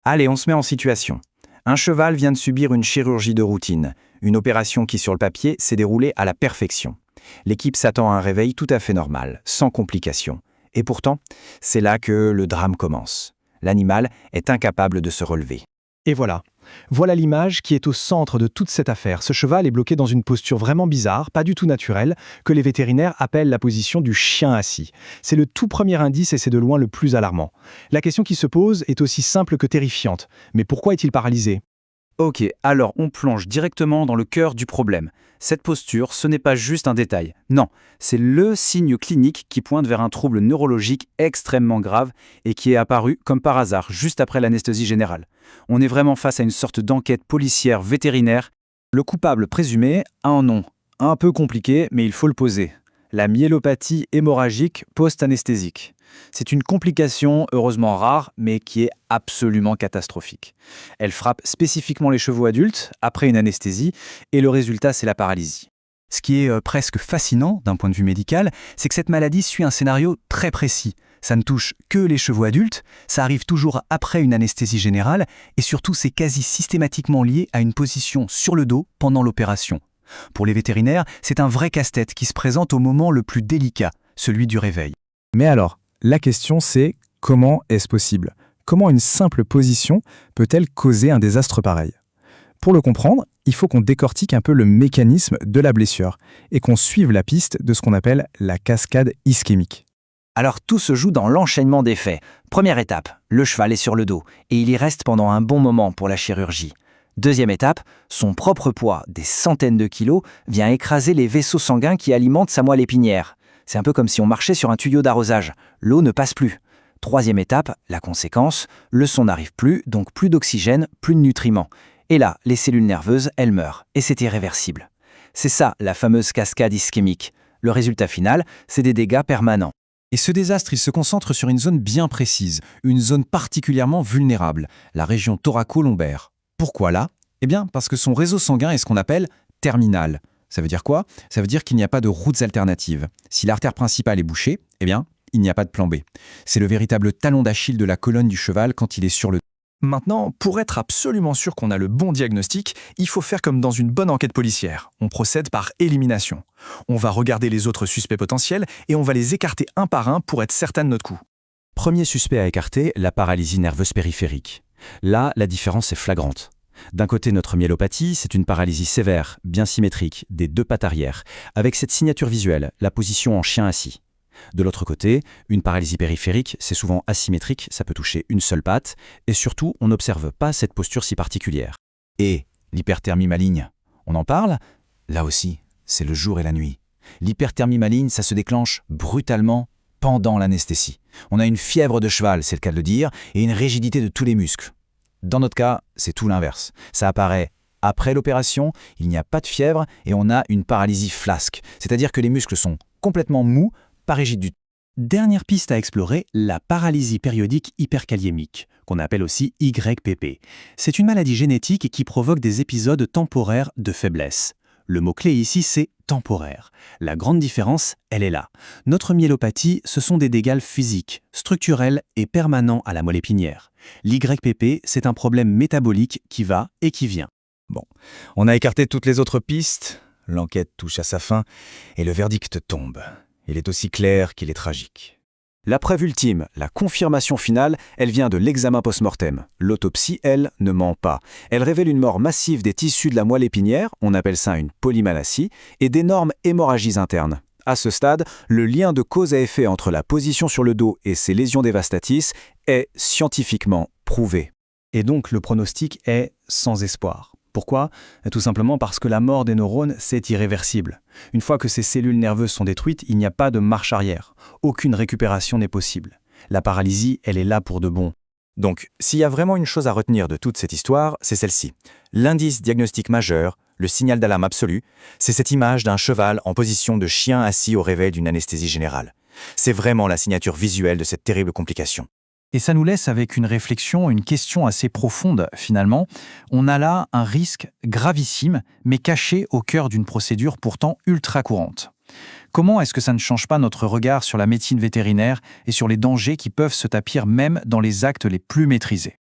Allez, on se met en situation. Un cheval vient de subir une chirurgie de routine, une opération qui sur le papier s'est déroulée à la perfection. L'équipe s'attend à un réveil tout à fait normal, sans complications. Et pourtant, c'est là que le drame commence. L'animal est incapable de se relever. Et voilà. Voilà l'image qui est au centre de toute cette affaire. Ce cheval est bloqué dans une posture vraiment bizarre, pas du tout naturelle, que les vétérinaires appellent la position du chien assis. C'est le tout premier indice et c'est de loin le plus alarmant. La question qui se pose est aussi simple que terrifiante. Mais pourquoi est-il paralysé ? Ok, alors on plonge directement dans le cœur du problème. Cette posture, ce n'est pas juste un détail. Non, c'est le signe clinique qui pointe vers un trouble neurologique extrêmement grave et qui est apparu comme par hasard, juste après l'anesthésie générale. On est vraiment face à une sorte d'enquête policière vétérinaire. Le coupable présumé a un nom, un peu compliqué, mais il faut le poser. La myélopathie hémorragique post-anesthésique. C'est une complication heureusement rare, mais qui est absolument catastrophique. Elle frappe spécifiquement les chevaux adultes après une anesthésie, et le résultat, c'est la paralysie. Ce qui est presque fascinant d'un point de vue médical, c'est que cette maladie suit un scénario très précis. Ça ne touche que les chevaux adultes, ça arrive toujours après une anesthésie générale, et surtout c'est quasi systématiquement lié à une position sur le dos pendant l'opération. Pour les vétérinaires, c'est un vrai casse-tête qui se présente au moment le plus délicat, celui du réveil. Mais alors, la question c'est comment est-ce possible ? Comment une simple position peut-elle causer un désastre pareil ? Pour le comprendre, il faut qu'on décortique un peu le mécanisme de la blessure et qu'on suive la piste de ce qu'on appelle la cascade ischémique. Alors tout se joue dans l'enchaînement des faits. Première étape, le cheval est sur le dos et il y reste pendant un bon moment pour la chirurgie. Deuxième étape, son propre poids, des centaines de kilos, vient écraser les vaisseaux sanguins qui alimentent sa moelle épinière. C'est un peu comme si on marchait sur un tuyau d'arrosage. L'eau ne passe plus. Troisième étape, la conséquence, le son n'arrive plus, donc plus d'oxygène, plus de nutriments. Et là, les cellules nerveuses, elles meurent, et c'est irréversible. C'est ça, la fameuse cascade ischémique. Le résultat final, c'est des dégâts permanents. Et ce désastre, il se concentre sur une zone bien précise, une zone particulièrement vulnérable, la région thoraco-lombaire. Pourquoi là ? Eh bien, parce que son réseau sanguin est ce qu'on appelle terminal. Ça veut dire quoi ? Ça veut dire qu'il n'y a pas de routes alternatives. Si l'artère principale est bouchée, eh bien, il n'y a pas de plan B. C'est le véritable talon d'Achille de la colonne du cheval quand il est sur le dos. Maintenant, pour être absolument sûr qu'on a le bon diagnostic, il faut faire comme dans une bonne enquête policière. On procède par élimination. On va regarder les autres suspects potentiels et on va les écarter un par un pour être certain de notre coup. Premier suspect à écarter, la paralysie nerveuse périphérique. Là, la différence est flagrante. D'un côté, notre myélopathie, c'est une paralysie sévère, bien symétrique, des deux pattes arrière, avec cette signature visuelle, la position en chien assis. De l'autre côté, une paralysie périphérique, c'est souvent asymétrique, ça peut toucher une seule patte, et surtout, on n'observe pas cette posture si particulière. Et l'hyperthermie maligne, on en parle ? Là aussi, c'est le jour et la nuit. L'hyperthermie maligne, ça se déclenche brutalement pendant l'anesthésie. On a une fièvre de cheval, c'est le cas de le dire, et une rigidité de tous les muscles. Dans notre cas, c'est tout l'inverse. Ça apparaît après l'opération, il n'y a pas de fièvre et on a une paralysie flasque, c'est-à-dire que les muscles sont complètement mous, pas rigides du tout. Dernière piste à explorer, la paralysie périodique hyperkaliémique, qu'on appelle aussi YPP. C'est une maladie génétique qui provoque des épisodes temporaires de faiblesse. Le mot-clé ici, c'est temporaire. La grande différence, elle est là. Notre myélopathie, ce sont des dégâts physiques, structurels et permanents à la moelle épinière. L'YPP, c'est un problème métabolique qui va et qui vient. Bon, on a écarté toutes les autres pistes, l'enquête touche à sa fin et le verdict tombe. Il est aussi clair qu'il est tragique. La preuve ultime, la confirmation finale, elle vient de l'examen post-mortem. L'autopsie, elle, ne ment pas. Elle révèle une mort massive des tissus de la moelle épinière, on appelle ça une polymalacie, et d'énormes hémorragies internes. À ce stade, le lien de cause à effet entre la position sur le dos et ces lésions dévastatrices est scientifiquement prouvé. Et donc le pronostic est sans espoir. Pourquoi ? Tout simplement parce que la mort des neurones, c'est irréversible. Une fois que ces cellules nerveuses sont détruites, il n'y a pas de marche arrière. Aucune récupération n'est possible. La paralysie, elle est là pour de bon. Donc, s'il y a vraiment une chose à retenir de toute cette histoire, c'est celle-ci. L'indice diagnostique majeur, le signal d'alarme absolu, c'est cette image d'un cheval en position de chien assis au réveil d'une anesthésie générale. C'est vraiment la signature visuelle de cette terrible complication. Et ça nous laisse avec une réflexion, une question assez profonde finalement. On a là un risque gravissime, mais caché au cœur d'une procédure pourtant ultra courante. Comment est-ce que ça ne change pas notre regard sur la médecine vétérinaire et sur les dangers qui peuvent se tapir même dans les actes les plus maîtrisés ?